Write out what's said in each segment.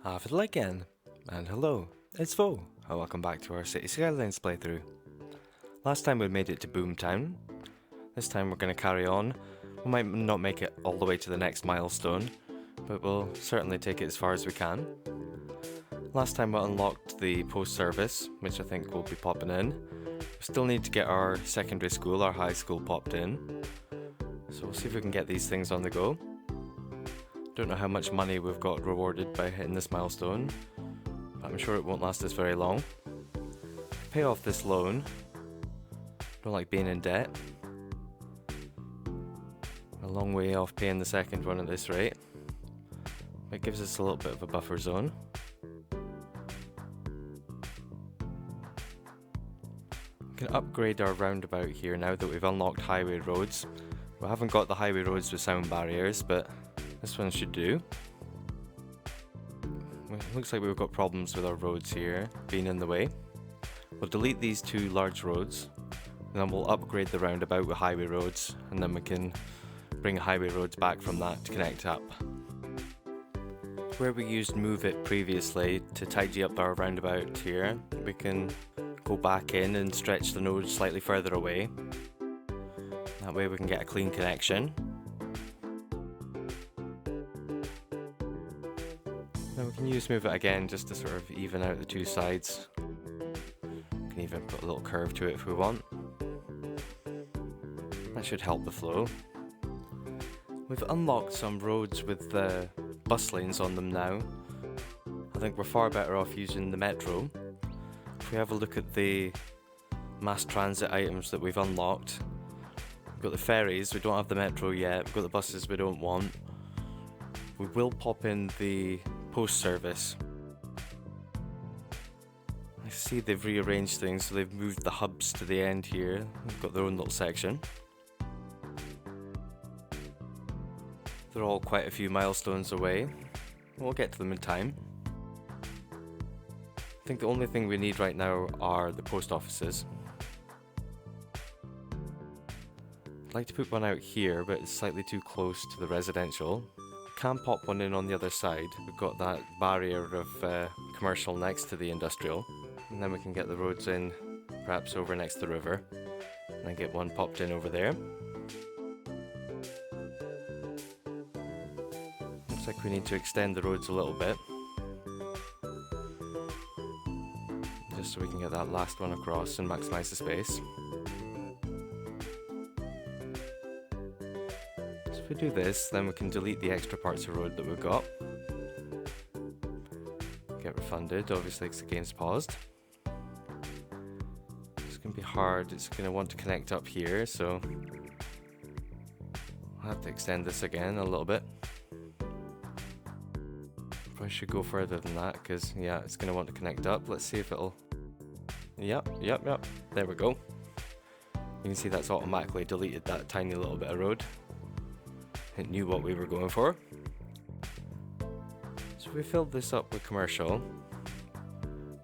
Have it again, and hello, it's Vo, and welcome back to our City Skylines playthrough. Last time we made it to Boomtown. This time we're going to carry on. We might not make it all the way to the next milestone, but we'll certainly take it as far as we can. Last time we unlocked the post service, which I think we'll be popping in. We still need to get our secondary school, our high school, popped in. So we'll see if we can get these things on the go. Don't know how much money we've got rewarded by hitting this milestone, but I'm sure it won't last us very long. Pay off this loan. Don't like being in debt. A long way off paying the second one at this rate. It gives us a little bit of a buffer zone. We can upgrade our roundabout here now that we've unlocked highway roads. We haven't got the highway roads with sound barriers, but this one should do. Looks like we've got problems with our roads here being in the way. We'll delete these two large roads, and then we'll upgrade the roundabout with highway roads, and then we can bring highway roads back from that to connect up. Where we used Move It previously to tidy up our roundabout here, we can go back in and stretch the node slightly further away. That way we can get a clean connection. Then we can use Move It again just to sort of even out the two sides. We can even put a little curve to it if we want. That should help the flow. We've unlocked some roads with bus lanes on them now. I think we're far better off using the metro. If we have a look at the mass transit items that we've unlocked, we've got the ferries, we don't have the metro yet, we've got the buses we don't want. We will pop in the post service. I see they've rearranged things, so they've moved the hubs to the end here. They've got their own little section. They're all quite a few milestones away. We'll get to them in time. I think the only thing we need right now are the post offices. I'd like to put one out here, but it's slightly too close to the residential. Can pop one in on the other side. We've got that barrier of commercial next to the industrial, and then we can get the roads in perhaps over next to the river, and then get one popped in over there. Looks like we need to extend the roads a little bit, just so we can get that last one across and maximize the space. If we do this, then we can delete the extra parts of road that we've got. Get refunded, obviously because the game's paused. It's going to be hard, it's going to want to connect up here, so I'll have to extend this again a little bit. Probably should go further than that, because yeah, it's going to want to connect up. Let's see if it'll... Yep, there we go. You can see that's automatically deleted that tiny little bit of road. It knew what we were going for. So we filled this up with commercial.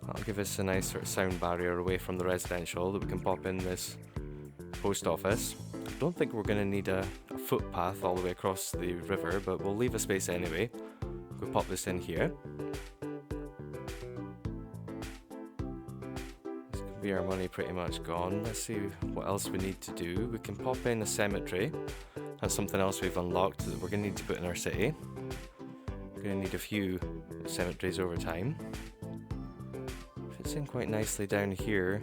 That'll give us a nice sort of sound barrier away from the residential that we can pop in this post office. I don't think we're going to need a footpath all the way across the river, but we'll leave a space anyway. We'll pop this in here. This could be our money pretty much gone. Let's see what else we need to do. We can pop in a cemetery. That's something else we've unlocked that we're going to need to put in our city. We're going to need a few cemeteries over time. Fits in quite nicely down here.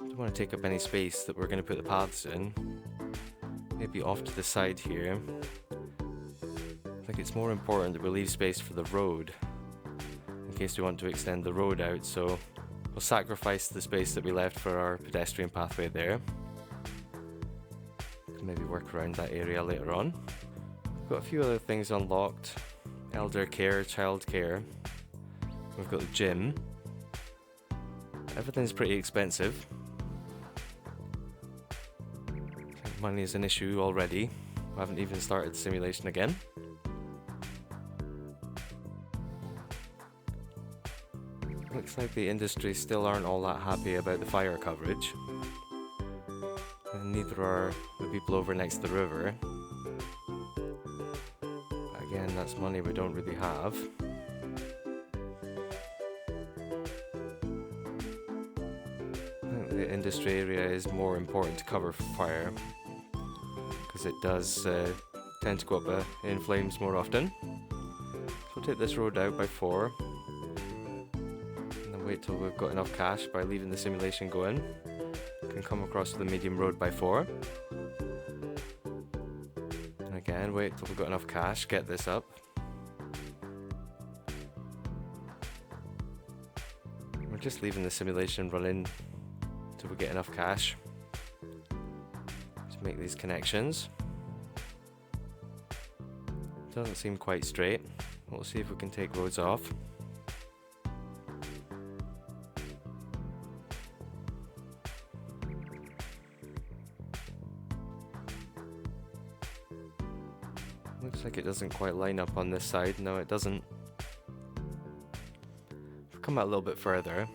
Don't want to take up any space that we're going to put the paths in. Maybe off to the side here. I think it's more important that we leave space for the road in case we want to extend the road out, so we'll sacrifice the space that we left for our pedestrian pathway there. Maybe work around that area later on. We've got a few other things unlocked. Eldercare, childcare. We've got the gym. Everything's pretty expensive. I think money is an issue already. We haven't even started the simulation again. Looks like the industry still aren't all that happy about the fire coverage. And neither are the people over next to the river. Again, that's money we don't really have. I think the industry area is more important to cover fire, because it does tend to go up in flames more often. So we'll take this road out by 4. And then wait till we've got enough cash by leaving the simulation going. Can come across to the medium road by 4. And again, wait till we've got enough cash, get this up. We're just leaving the simulation running till we get enough cash to make these connections. Doesn't seem quite straight. We'll see if we can take roads off. Looks like it doesn't quite line up on this side. No, it doesn't. If we come out a little bit further,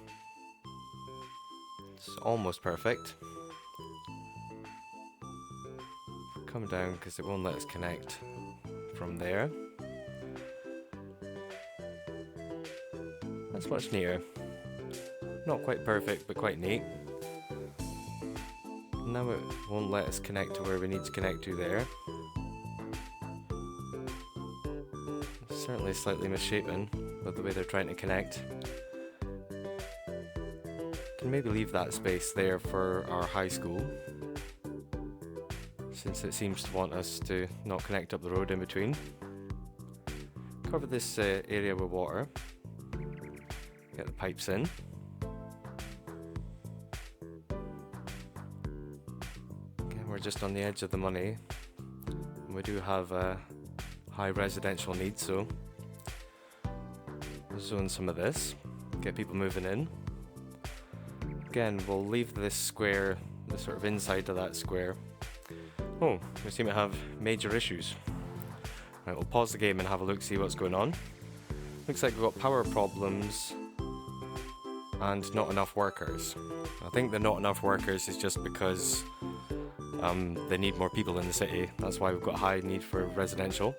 it's almost perfect. Come down because it won't let us connect from there. That's much neater. Not quite perfect, but quite neat. Now it won't let us connect to where we need to connect to there. It's certainly slightly misshapen with the way they're trying to connect. Can maybe leave that space there for our high school, since it seems to want us to not connect up the road in between. Cover this area with water. Get the pipes in. Again, we're just on the edge of the money. And we do have high residential needs, so we'll zone some of this. Get people moving in. Again, we'll leave this square, the sort of inside of that square. Oh, we seem to have major issues. Right, we'll pause the game and have a look, see what's going on. Looks like we've got power problems and not enough workers. I think the not enough workers is just because they need more people in the city. That's why we've got high need for residential.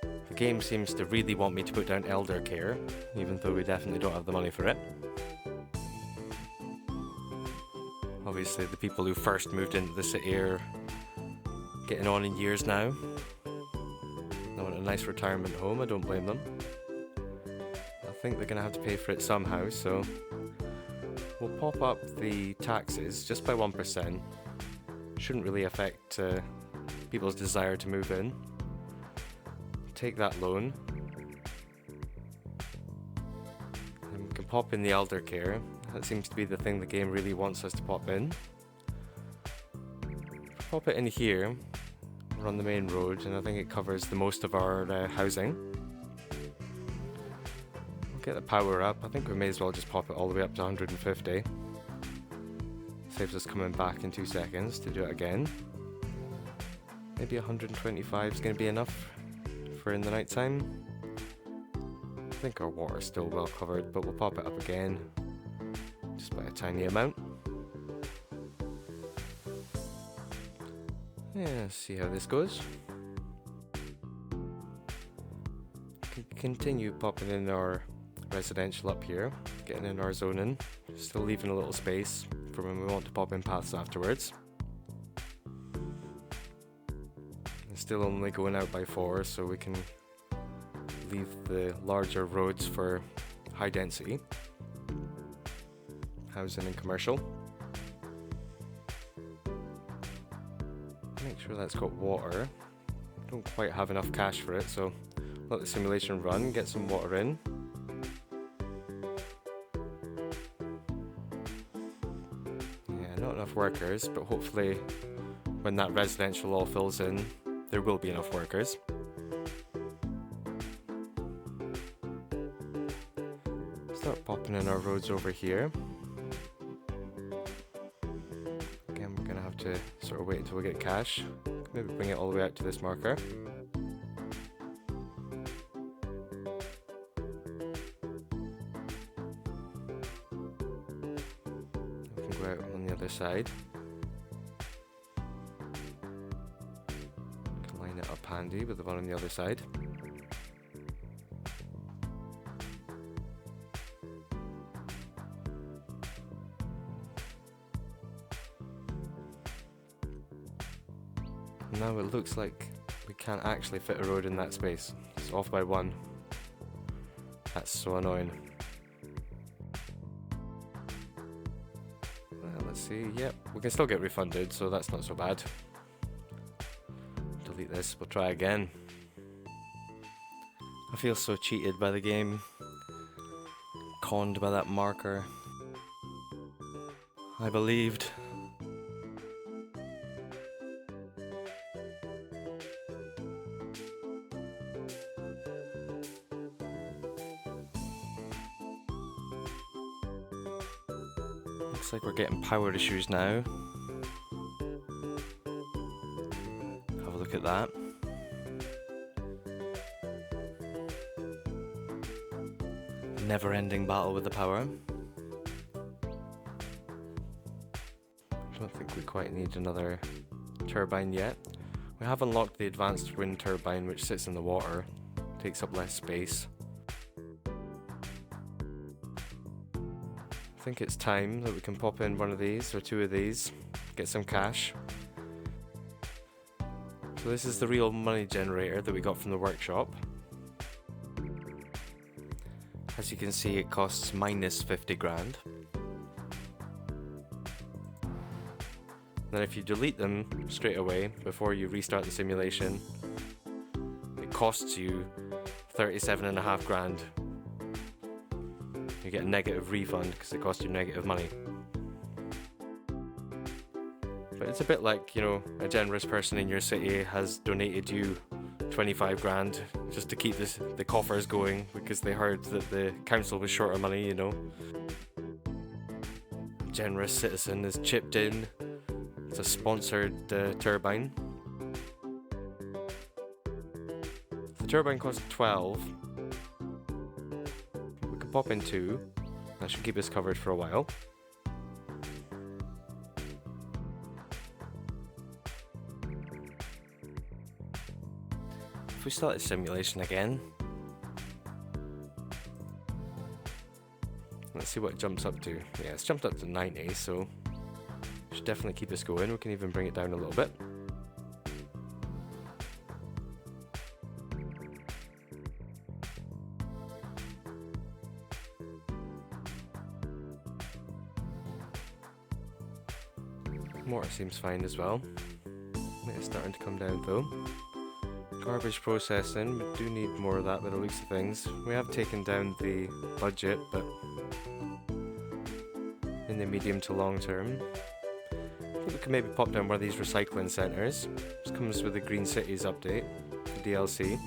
The game seems to really want me to put down Eldercare, even though we definitely don't have the money for it. Obviously the people who first moved into the city are getting on in years now. They want a nice retirement home, I don't blame them. I think they're going to have to pay for it somehow, so we'll pop up the taxes just by 1%. Shouldn't really affect people's desire to move in. Take that loan. And we can pop in the Eldercare. That seems to be the thing the game really wants us to pop in. Pop it in here. We're on the main road, and I think it covers the most of our housing. We'll get the power up. I think we may as well just pop it all the way up to 150. Saves us coming back in 2 seconds to do it again. Maybe 125 is going to be enough for in the night time. I think our water's still well covered, but we'll pop it up again. Just by a tiny amount. Yeah, see how this goes. Continue popping in our residential up here, getting in our zoning, still leaving a little space for when we want to pop in paths afterwards. And still only going out by 4, so we can leave the larger roads for high density housing and commercial. Make sure that's got water. Don't quite have enough cash for it, so let the simulation run, get some water in. Yeah, not enough workers, but hopefully when that residential all fills in, there will be enough workers. Start popping in our roads over here. To sort of wait until we get cash. Maybe bring it all the way out to this marker. We can go out on the other side. Can line it up handy with the one on the other side. Now it looks like we can't actually fit a road in that space. It's off by one. That's so annoying. Well, let's see. Yep, we can still get refunded, so that's not so bad. Delete this, we'll try again. I feel so cheated by the game. Conned by that marker. I believed. Looks like we're getting power issues now. Have a look at that. Never-ending battle with the power. I don't think we quite need another turbine yet. We have unlocked the advanced wind turbine, which sits in the water. Takes up less space. I think it's time that we can pop in one of these or two of these, get some cash. So this is the real money generator that we got from the workshop. As you can see, it costs minus 50 grand. Then if you delete them straight away before you restart the simulation, it costs you 37.5 grand. You get a negative refund because it costs you negative money. But it's a bit like, you know, a generous person in your city has donated you 25 grand just to keep the coffers going because they heard that the council was short of money, you know. A generous citizen has chipped in. It's a sponsored turbine. The turbine costs 12. We can pop in 2. That should keep us covered for a while. If we start the simulation again, let's see what it jumps up to. Yeah, it's jumped up to 90, so should definitely keep us going. We can even bring it down a little bit. Mortar seems fine as well. It's starting to come down though. Garbage processing, we do need more of that by the looks of things. We have taken down the budget, but in the medium to long term, I think we can maybe pop down one of these recycling centres. This comes with the Green Cities update, the DLC.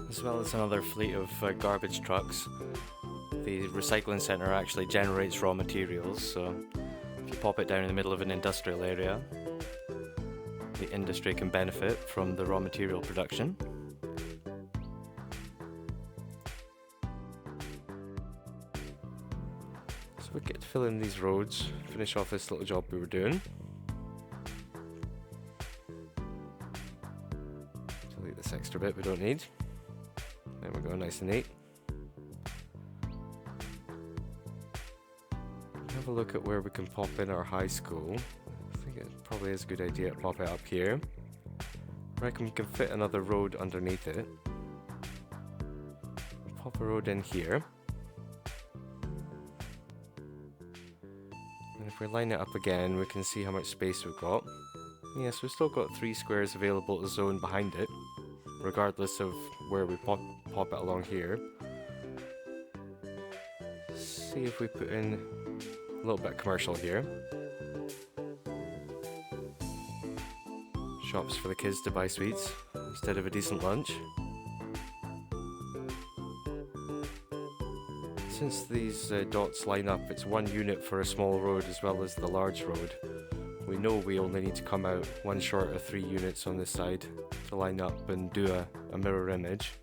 As well as another fleet of garbage trucks. The recycling centre actually generates raw materials, so if you pop it down in the middle of an industrial area, the industry can benefit from the raw material production. So we get to fill in these roads, finish off this little job we were doing. Delete this extra bit we don't need. There we go, nice and neat. Have a look at where we can pop in our high school. I think it probably is a good idea to pop it up here. I reckon we can fit another road underneath it. Pop a road in here. And if we line it up again, we can see how much space we've got. Yes, we've still got 3 squares available to zone behind it, regardless of where we pop it along here. See if we put in a little bit commercial here. Shops for the kids to buy sweets instead of a decent lunch. Since these dots line up, it's 1 unit for a small road as well as the large road. We know we only need to come out 1 short of 3 units on this side to line up and do a mirror image.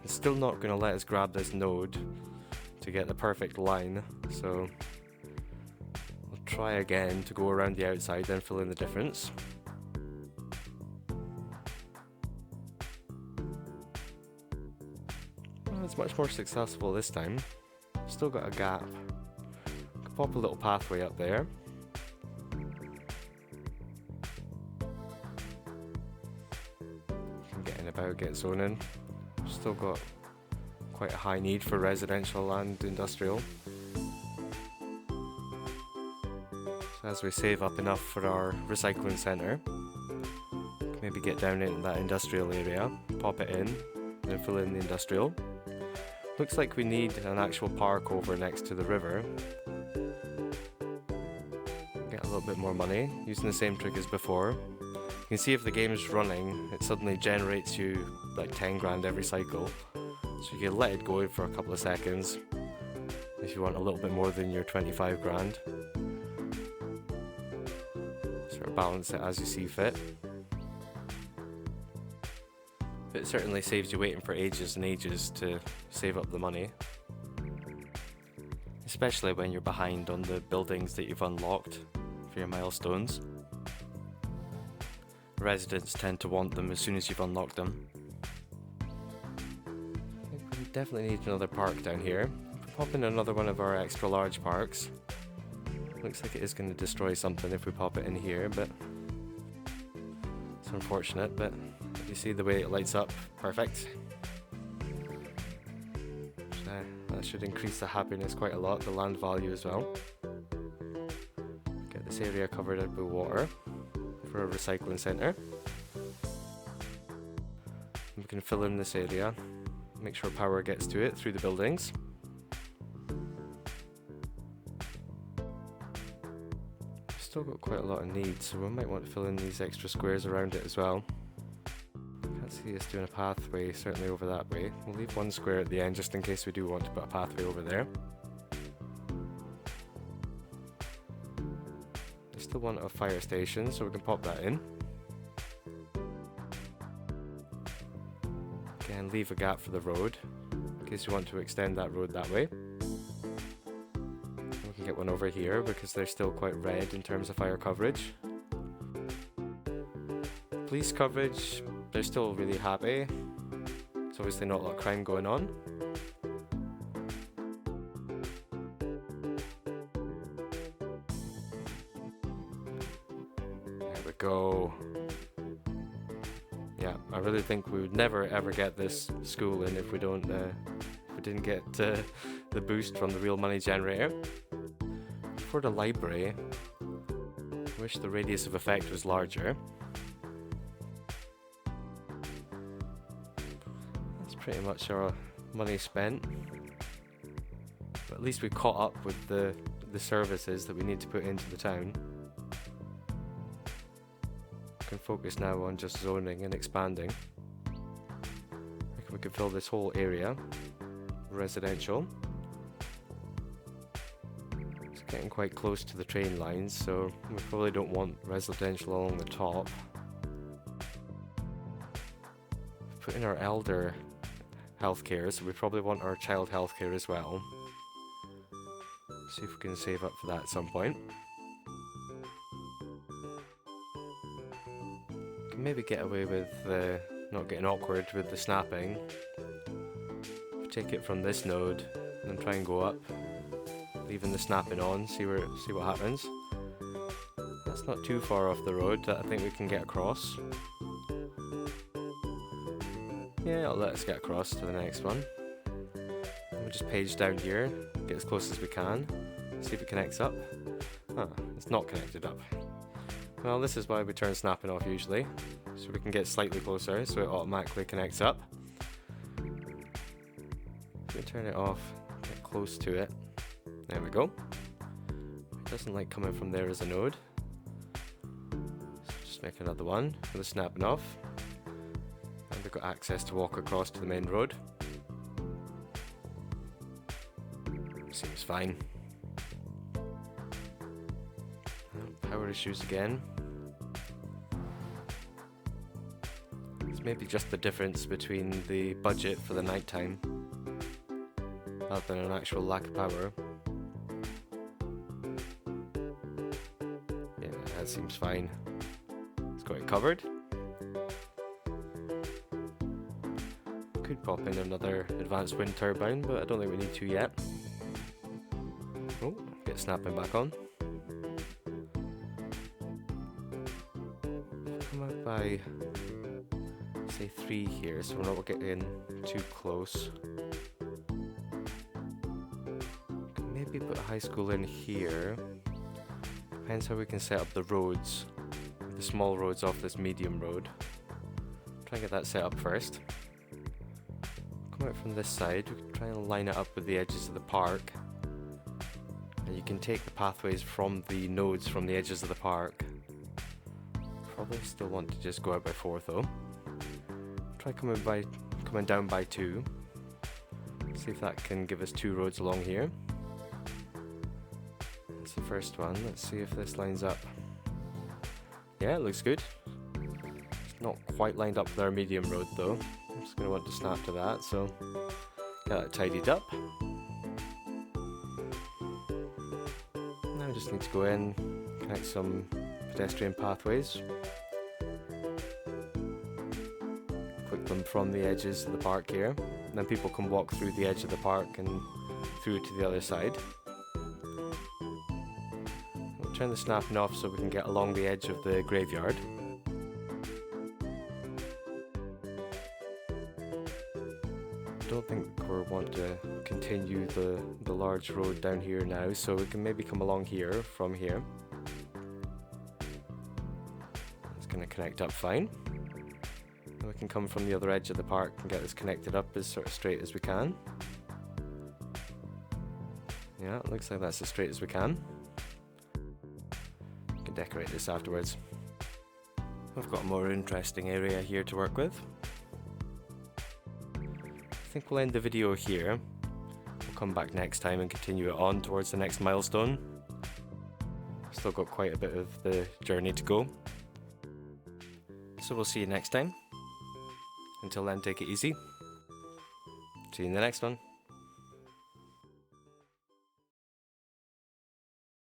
It's still not going to let us grab this node to get the perfect line, so we'll try again to go around the outside then fill in the difference. Well, it's much more successful this time. Still got a gap. Could pop a little pathway up there. Can get in about, get zoning. Still got quite a high need for residential and industrial. So as we save up enough for our recycling centre, maybe get down into that industrial area, pop it in, then fill in the industrial. Looks like we need an actual park over next to the river. Get a little bit more money, using the same trick as before. You can see if the game's running, it suddenly generates you like 10 grand every cycle. So you can let it go for a couple of seconds if you want a little bit more than your 25 grand. Sort of balance it as you see fit. But it certainly saves you waiting for ages and ages to save up the money. Especially when you're behind on the buildings that you've unlocked for your milestones. Residents tend to want them as soon as you've unlocked them. We definitely need another park down here. If we pop in another one of our extra large parks, looks like it is going to destroy something if we pop it in here, but it's unfortunate, but you see the way it lights up, perfect. So that should increase the happiness quite a lot, the land value as well. Get this area covered up with water for a recycling centre. We can fill in this area, make sure power gets to it through the buildings. Still got quite a lot of needs, so we might want to fill in these extra squares around it as well. Can't see us doing a pathway, certainly over that way. We'll leave one square at the end just in case we do want to put a pathway over there. I still want a fire station, so we can pop that in. Again, leave a gap for the road, in case you want to extend that road that way. We can get one over here, because they're still quite red in terms of fire coverage. Police coverage, they're still really happy. There's obviously not a lot of crime going on. There we go. Yeah, I really think we would never ever get this school in if we didn't get the boost from the real money generator. For the library, I wish the radius of effect was larger. That's pretty much our money spent. But at least we caught up with the services that we need to put into the town. We can focus now on just zoning and expanding. I reckon we could fill this whole area residential. It's getting quite close to the train lines, so we probably don't want residential along the top. Put in our elder healthcare, so we probably want our child healthcare as well. See if we can save up for that at some point. Can maybe get away with not getting awkward with the snapping. Take it from this node and then try and go up, leaving the snapping on, see what happens. That's not too far off the road that I think we can get across. Yeah, it'll let us get across to the next one. We'll just page down here, get as close as we can, see if it connects up. It's not connected up. Well, this is why we turn snapping off usually, so we can get slightly closer so it automatically connects up. Turn it off, get close to it. There we go. It doesn't like coming from there as a node. So just make another one for the snapping off. And we've got access to walk across to the main road. Seems fine. Power issues again. It's maybe just the difference between the budget for the nighttime rather than an actual lack of power. Yeah, that seems fine. It's got it covered. Could pop in another advanced wind turbine, but I don't think we need to yet. Oh, get snapping back on. Come out by, say, 3 here, so we're not getting too close. Maybe put a high school in here. Depends how we can set up the roads. The small roads off this medium road. Try and get that set up first. Come out from this side, we can try and line it up with the edges of the park. And you can take the pathways from the nodes from the edges of the park. Probably still want to just go out by 4 though. Try coming down by 2. See if that can give us 2 roads along here. That's the first one. Let's see if this lines up. Yeah, it looks good. It's not quite lined up with our medium road though. I'm just going to want to snap to that, so get that tidied up. Now I just need to go in, connect some pedestrian pathways. Click them from the edges of the park here. And then people can walk through the edge of the park and through to the other side. We'll turn the snapping off so we can get along the edge of the graveyard. I don't think we want to continue the large road down here now, so we can maybe come along here from here. It's going to connect up fine. And we can come from the other edge of the park and get this connected up as sort of straight as we can. Yeah, it looks like that's as straight as we can. We can decorate this afterwards. We've got a more interesting area here to work with. I think we'll end the video here. We'll come back next time and continue it on towards the next milestone. Still got quite a bit of the journey to go. So we'll see you next time. Until then, take it easy. See you in the next one.